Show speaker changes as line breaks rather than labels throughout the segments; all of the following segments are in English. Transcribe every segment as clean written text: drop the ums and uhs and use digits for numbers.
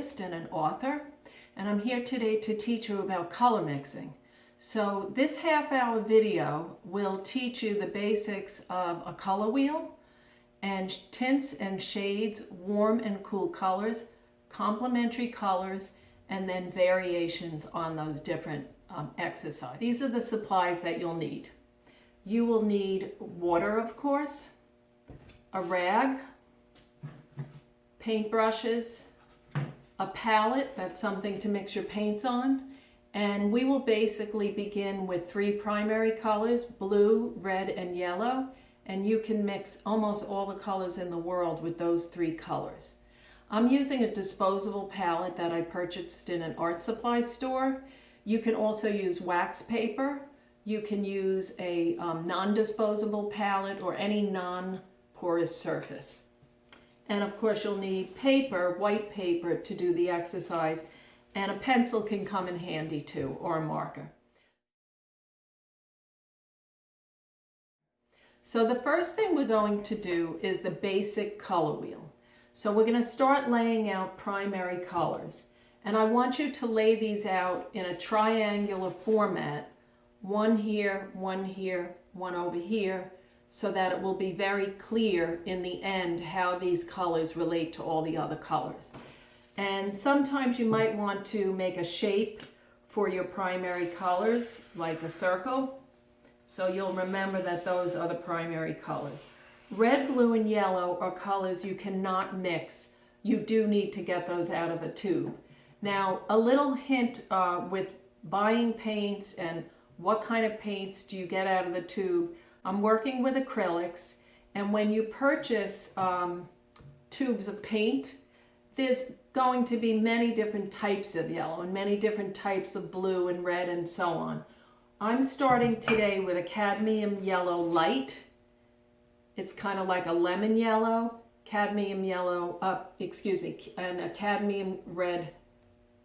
artist and an author, and I'm here today to teach you about color mixing. So this half-hour video will teach you the basics of a color wheel and tints and shades, warm and cool colors, complementary colors, and then variations on those different exercises. These are the supplies that you'll need. You will need water, of course, a rag, paintbrushes, a palette, that's something to mix your paints on, and we will basically begin with 3 primary colors, blue, red, and yellow, and you can mix almost all the colors in the world with those 3 colors. I'm using a disposable palette that I purchased in an art supply store. You can also use wax paper. You can use a non-disposable palette or any non-porous surface. And of course you'll need paper, white paper, to do the exercise, and a pencil can come in handy too, or a marker. So the first thing we're going to do is the basic color wheel. So we're going to start laying out primary colors. And I want you to lay these out in a triangular format, one here, one here, one over here, so that it will be very clear in the end how these colors relate to all the other colors. And sometimes you might want to make a shape for your primary colors, like a circle, so you'll remember that those are the primary colors. Red, blue, and yellow are colors you cannot mix. You do need to get those out of a tube. Now, a little hint with buying paints and what kind of paints do you get out of the tube. I'm working with acrylics, and when you purchase tubes of paint, there's going to be many different types of yellow and many different types of blue and red and so on. I'm starting today with a cadmium yellow light. It's kind of like a lemon yellow, cadmium yellow, and a cadmium red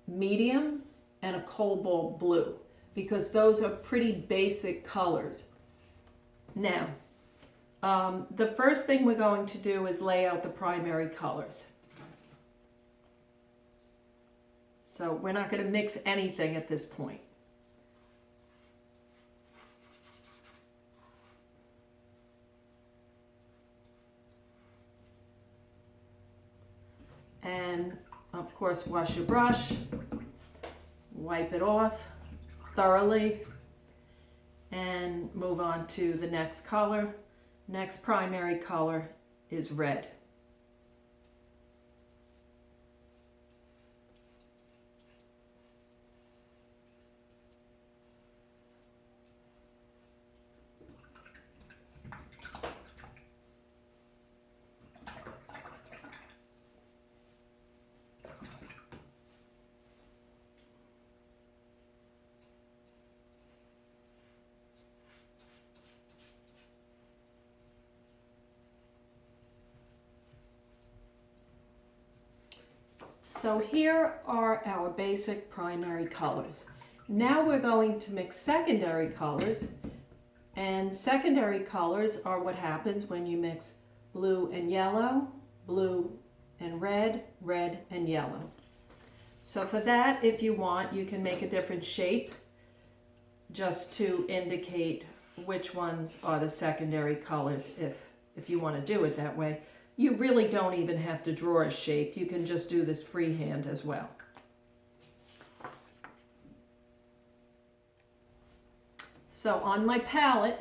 medium, and a cobalt blue, because those are pretty basic colors. Now, the first thing we're going to do is lay out the primary colors. So we're not going to mix anything at this point. And of course, wash your brush, wipe it off thoroughly, and move on to the next color. Next primary color is red. So here are our basic primary colors. Now we're going to mix secondary colors, and secondary colors are what happens when you mix blue and yellow, blue and red, red and yellow. So for that, if you want, you can make a different shape just to indicate which ones are the secondary colors if you want to do it that way. You really don't even have to draw a shape. You can just do this freehand as well. So on my palette,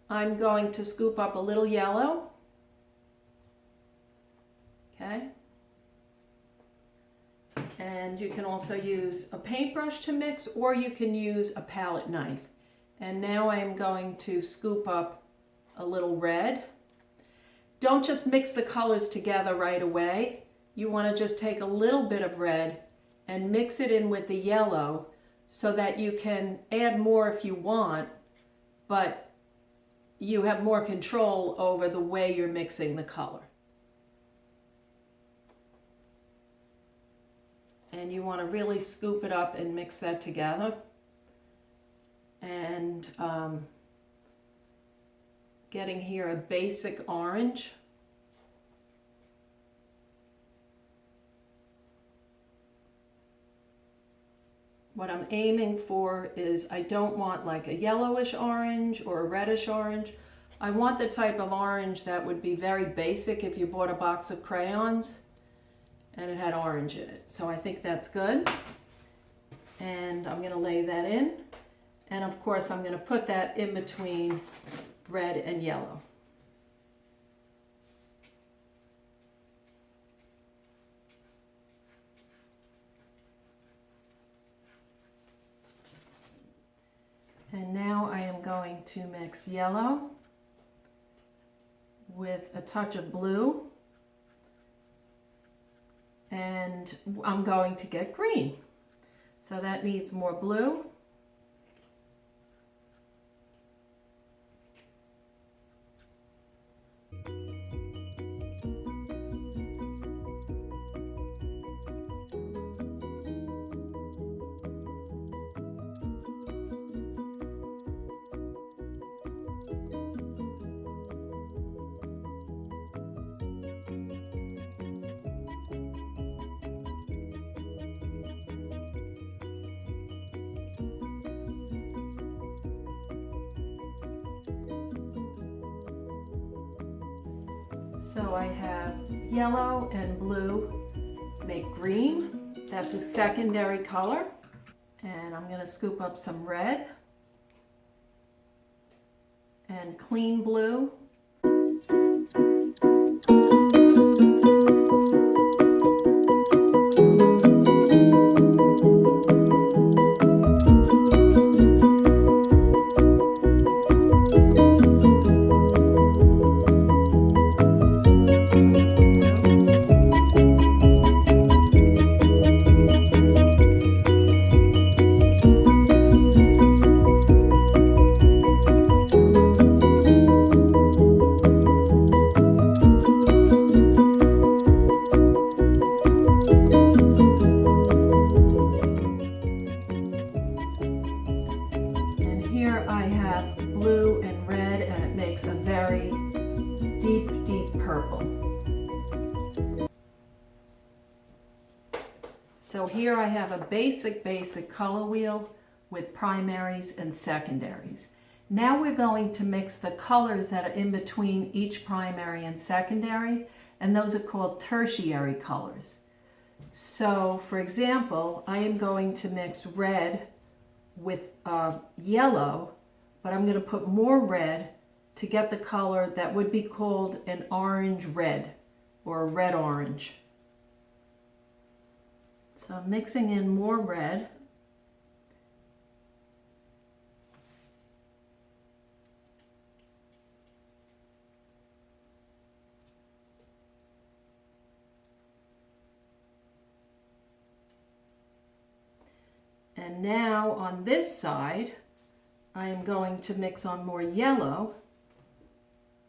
I'm going to scoop up a little yellow. Okay. And you can also use a paintbrush to mix, or you can use a palette knife. And now I am going to scoop up a little red. Don't just mix the colors together right away. You want to just take a little bit of red and mix it in with the yellow so that you can add more if you want, but you have more control over the way you're mixing the color. And you want to really scoop it up and mix that together. And getting here a basic orange. What I'm aiming for is I don't want like a yellowish orange or a reddish orange. I want the type of orange that would be very basic if you bought a box of crayons and it had orange in it. So I think that's good. And I'm going to lay that in. And of course I'm going to put that in between red and yellow. And now I am going to mix yellow with a touch of blue, and I'm going to get green. So that needs more blue. So I have yellow and blue make green. That's a secondary color. And I'm going to scoop up some red and clean blue. I have blue and red, and it makes a very deep, deep purple. So here I have a basic color wheel with primaries and secondaries. Now we're going to mix the colors that are in between each primary and secondary, and those are called tertiary colors. So for example, I am going to mix red with yellow, but I'm going to put more red to get the color that would be called an orange red or a red orange. So I'm mixing in more red. And now on this side, I am going to mix on more yellow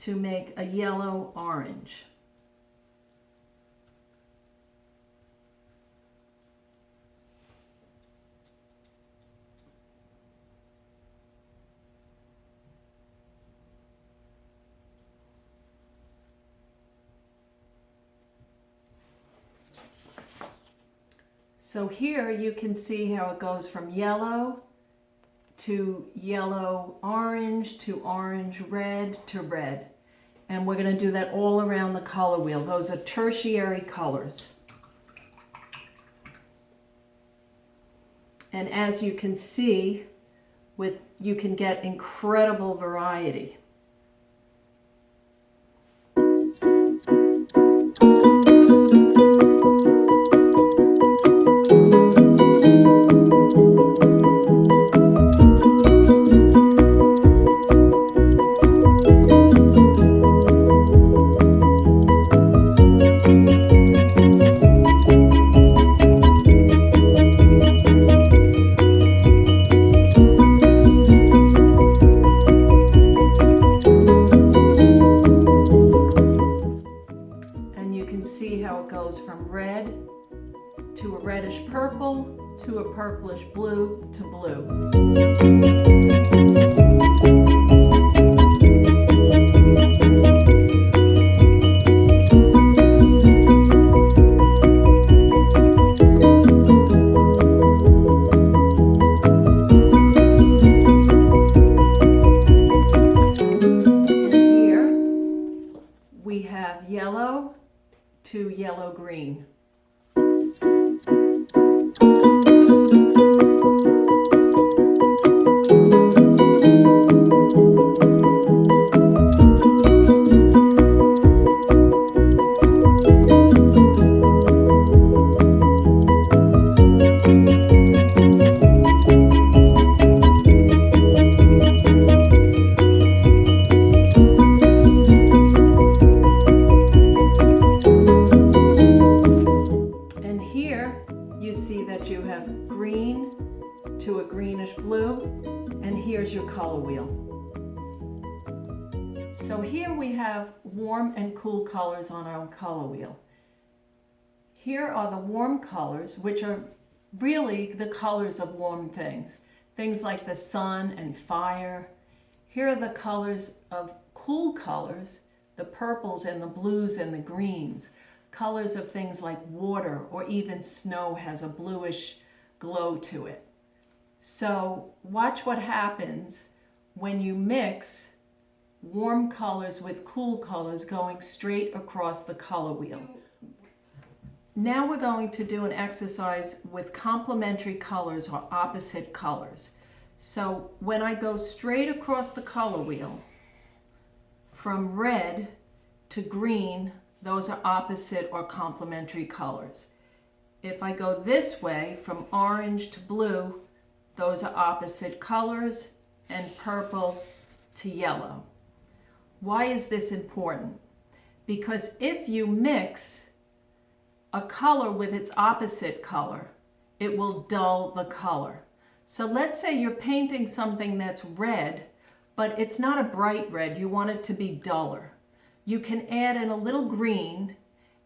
to make a yellow orange. So here you can see how it goes from yellow to yellow orange to orange red to red. And we're going to do that all around the color wheel. Those are tertiary colors. And as you can see, you can get incredible variety. To a reddish purple, to a purplish blue, to blue. to yellow-green. You see that you have green to a greenish blue, and here's your color wheel. So here we have warm and cool colors on our color wheel. Here are the warm colors, which are really the colors of warm things. Things like the sun and fire. Here are the colors of cool colors, the purples and the blues and the greens. Colors of things like water or even snow has a bluish glow to it. So watch what happens when you mix warm colors with cool colors going straight across the color wheel. Now we're going to do an exercise with complementary colors or opposite colors. So when I go straight across the color wheel, from red to green, those are opposite or complementary colors. If I go this way, from orange to blue, those are opposite colors, and purple to yellow. Why is this important? Because if you mix a color with its opposite color, it will dull the color. So let's say you're painting something that's red, but it's not a bright red, you want it to be duller. You can add in a little green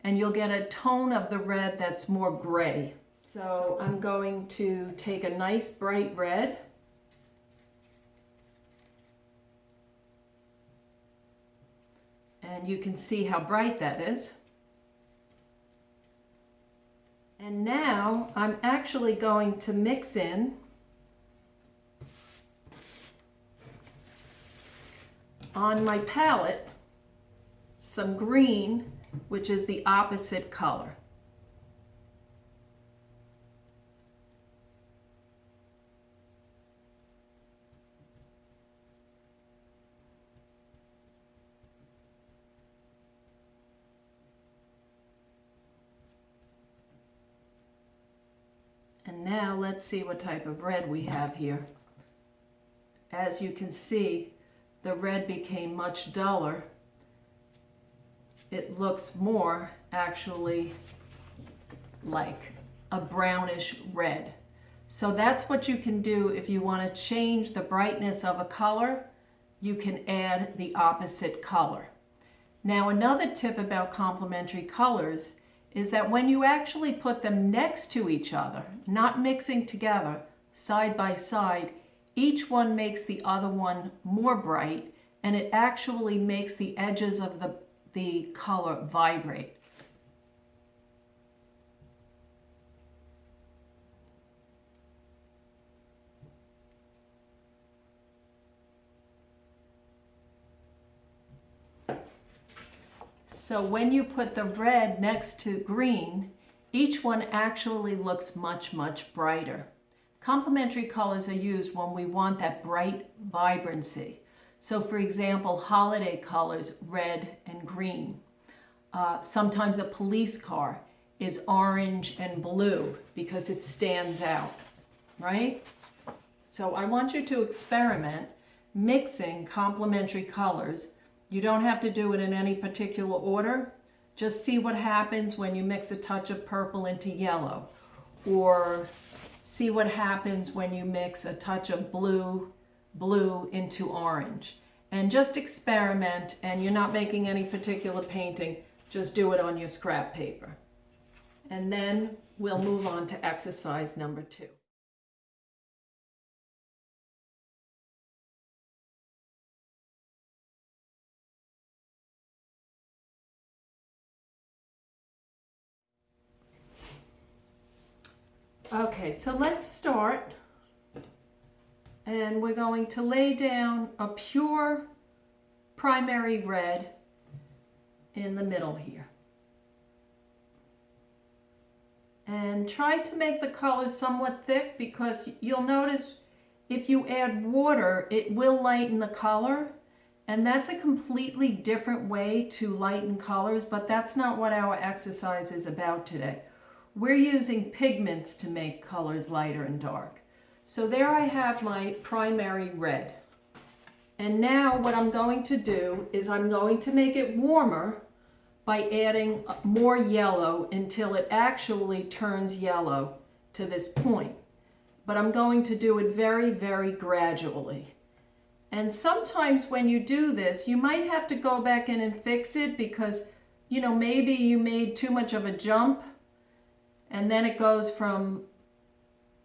and you'll get a tone of the red that's more gray. So I'm going to take a nice bright red. And you can see how bright that is. And now I'm actually going to mix in on my palette some green, which is the opposite color. And now let's see what type of red we have here. As you can see, the red became much duller. It looks more actually like a brownish red. So that's what you can do if you want to change the brightness of a color. You can add the opposite color. Now another tip about complementary colors is that when you actually put them next to each other, not mixing together, side by side, each one makes the other one more bright, and it actually makes the edges of the color vibrate. So when you put the red next to green, each one actually looks much, much brighter. Complementary colors are used when we want that bright vibrancy. So for example, holiday colors, red and green. Sometimes a police car is orange and blue because it stands out, right? So I want you to experiment mixing complementary colors. You don't have to do it in any particular order. Just see what happens when you mix a touch of purple into yellow, or see what happens when you mix a touch of blue into orange. And just experiment, and you're not making any particular painting, just do it on your scrap paper. And then we'll move on to exercise number 2. Okay, so let's start, and we're going to lay down a pure primary red in the middle here. And try to make the color somewhat thick, because you'll notice if you add water, it will lighten the color. And that's a completely different way to lighten colors, but that's not what our exercise is about today. We're using pigments to make colors lighter and dark. So there I have my primary red. And now what I'm going to do is I'm going to make it warmer by adding more yellow until it actually turns yellow to this point. But I'm going to do it very, very gradually. And sometimes when you do this, you might have to go back in and fix it because, you know, maybe you made too much of a jump and then it goes from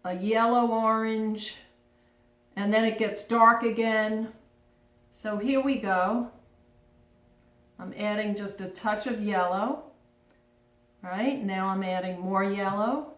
a yellow orange and then it gets dark again. So here we go. I'm adding just a touch of yellow. Right, now I'm adding more yellow.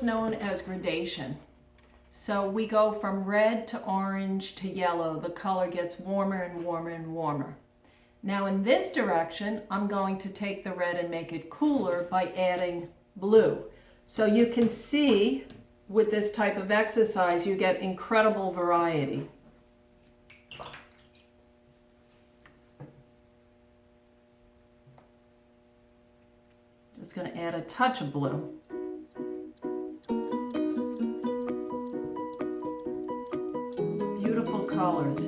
Known as gradation. So we go from red to orange to yellow. The color gets warmer and warmer and warmer. Now in this direction, I'm going to take the red and make it cooler by adding blue. So you can see with this type of exercise, you get incredible variety. Just going to add a touch of blue. Beautiful colors.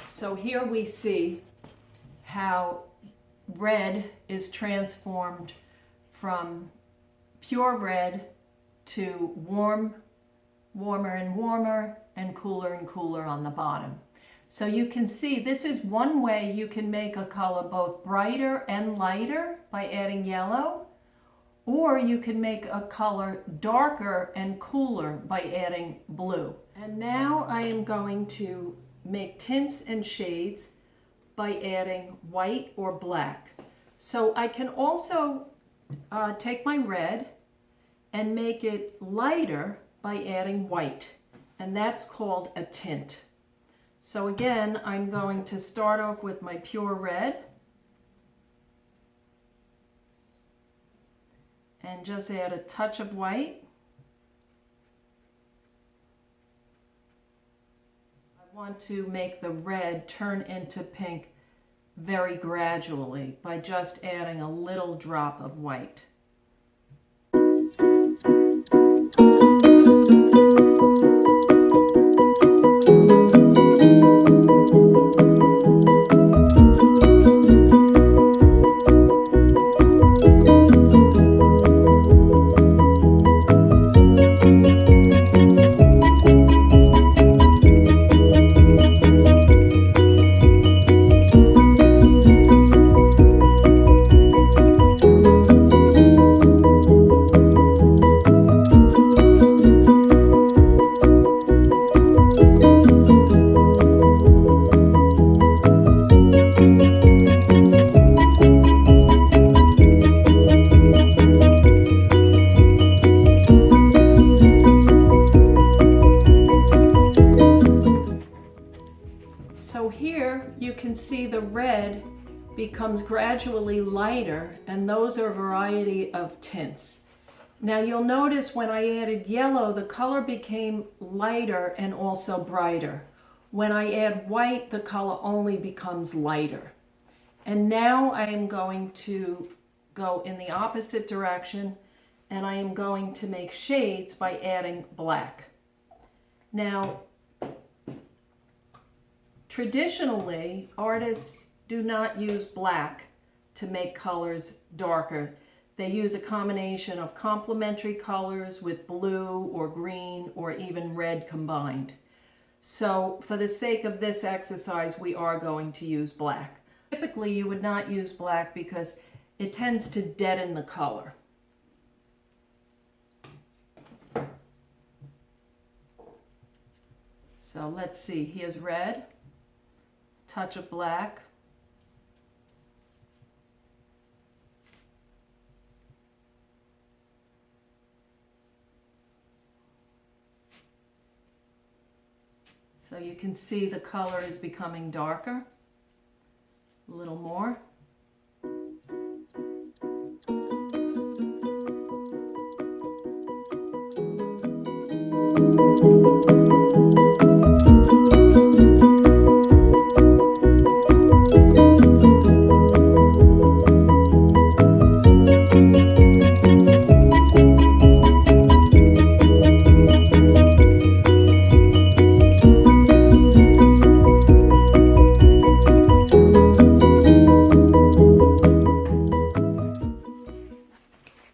So here we see how red is transformed from pure red to warmer and warmer and cooler on the bottom. So you can see this is one way you can make a color both brighter and lighter by adding yellow, or you can make a color darker and cooler by adding blue. And now I am going to make tints and shades by adding white or black. So I can also take my red and make it lighter by adding white, and that's called a tint. So again, I'm going to start off with my pure red and just add a touch of white. Want to make the red turn into pink very gradually by just adding a little drop of white. here you can see the red becomes gradually lighter, and those are a variety of tints. Now you'll notice when I added yellow, the color became lighter and also brighter. When I add white, the color only becomes lighter. And now I am going to go in the opposite direction, and I am going to make shades by adding black. Now, traditionally, artists do not use black to make colors darker. They use a combination of complementary colors with blue or green or even red combined. So for the sake of this exercise, we are going to use black. Typically, you would not use black because it tends to deaden the color. So let's see, here's red, touch of black. So you can see the color is becoming darker, a little more.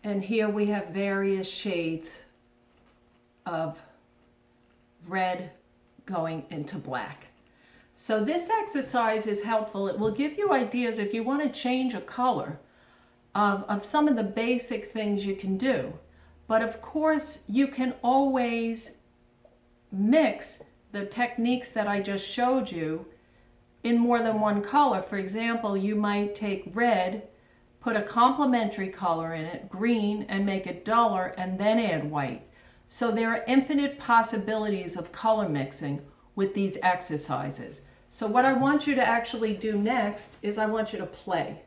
And here we have various shades of red going into black. So this exercise is helpful. It will give you ideas if you want to change a color of some of the basic things you can do. But of course, you can always mix the techniques that I just showed you in more than one color. For example, you might take red, put a complementary color in it, green, and make it duller, and then add white. So there are infinite possibilities of color mixing with these exercises. So what I want you to actually do next is I want you to play.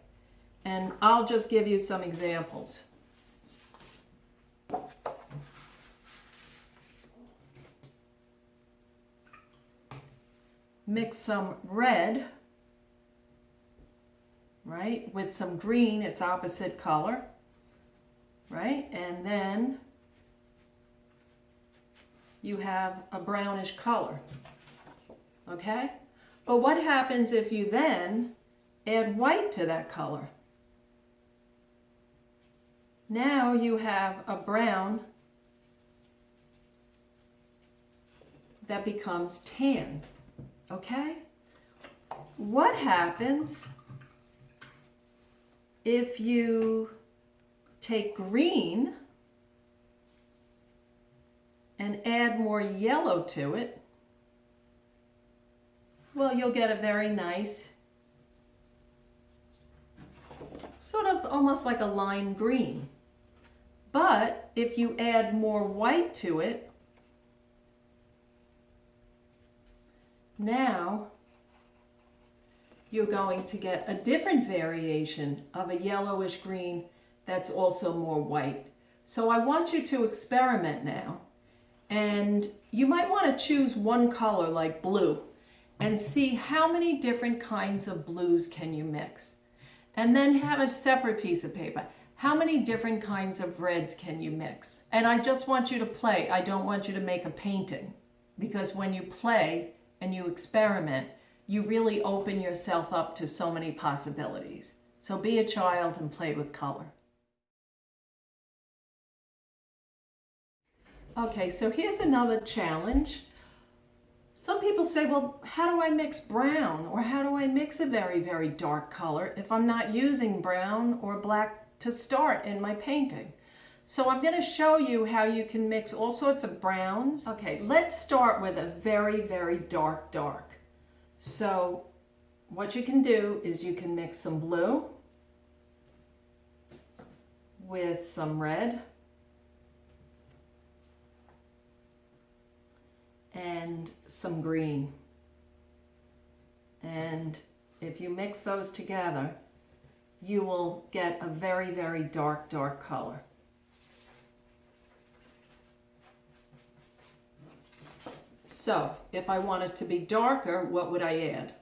And I'll just give you some examples. Mix some red, right, with some green, its opposite color, right? And then you have a brownish color, okay? But what happens if you then add white to that color? Now you have a brown that becomes tan, okay? What happens if you take green and add more yellow to it? Well, you'll get a very nice, sort of almost like a lime green. But if you add more white to it, now you're going to get a different variation of a yellowish green that's also more white. So I want you to experiment now. And you might want to choose one color like blue and see how many different kinds of blues can you mix. And then have a separate piece of paper. How many different kinds of reds can you mix? And I just want you to play. I don't want you to make a painting, because when you play and you experiment, you really open yourself up to so many possibilities. So be a child and play with color. Okay, so here's another challenge. Some people say, well, how do I mix brown? Or how do I mix a very, very dark color if I'm not using brown or black to start in my painting? So I'm going to show you how you can mix all sorts of browns. Okay, let's start with a very, very dark. So what you can do is you can mix some blue with some red and some green. And if you mix those together, you will get a very, very dark, dark color. So if I want it to be darker, what would I add?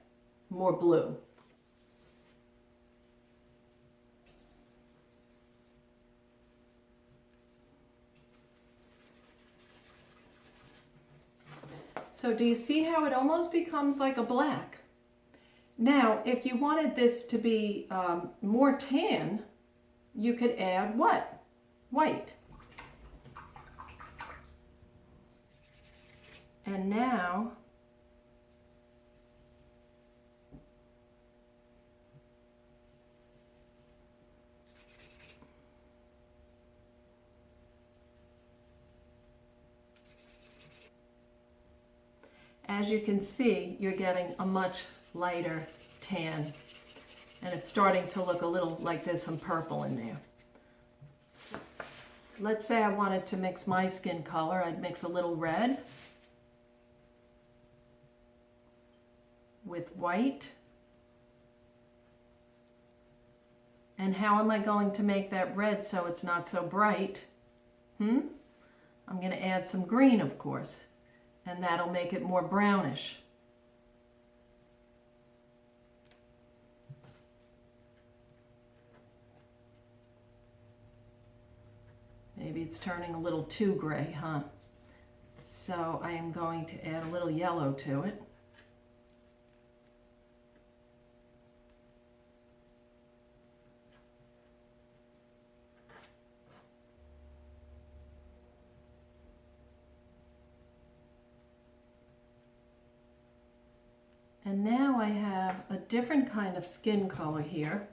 More blue. So do you see how it almost becomes like a black? Now, if you wanted this to be more tan, you could add what? White. And now, as you can see, you're getting a much lighter tan. And it's starting to look a little like there's some purple in there. So, let's say I wanted to mix my skin color. I'd mix a little red with white. And how am I going to make that red so it's not so bright? I'm going to add some green, of course, and that'll make it more brownish. Maybe it's turning a little too gray, huh? So I am going to add a little yellow to it. And now I have a different kind of skin color here.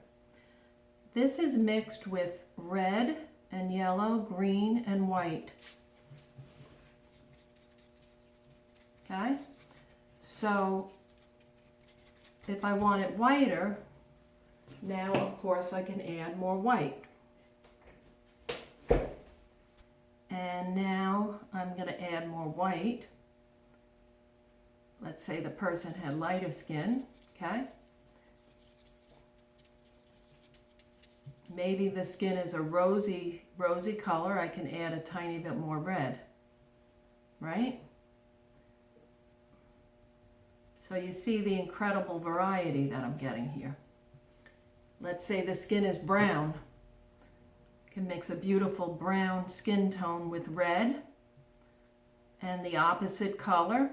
This is mixed with red and yellow, green and white. Okay? So if I want it whiter, now of course I can add more white. And now I'm going to add more white. Let's say the person had lighter skin, okay? Maybe the skin is a rosy color. I can add a tiny bit more red, right? So you see the incredible variety that I'm getting here. Let's say the skin is brown. I can mix a beautiful brown skin tone with red and the opposite color,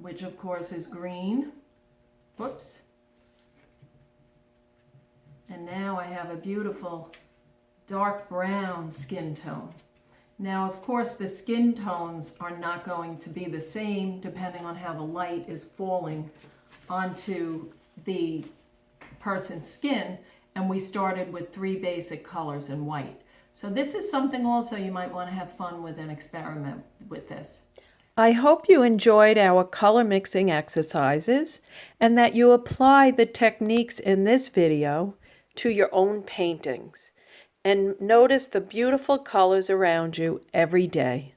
which of course is green. Whoops. And now I have a beautiful dark brown skin tone. Now, of course, the skin tones are not going to be the same depending on how the light is falling onto the person's skin. And we started with 3 basic colors in white. So this is something also you might want to have fun with and experiment with this. I hope you enjoyed our color mixing exercises and that you apply the techniques in this video to your own paintings and notice the beautiful colors around you every day.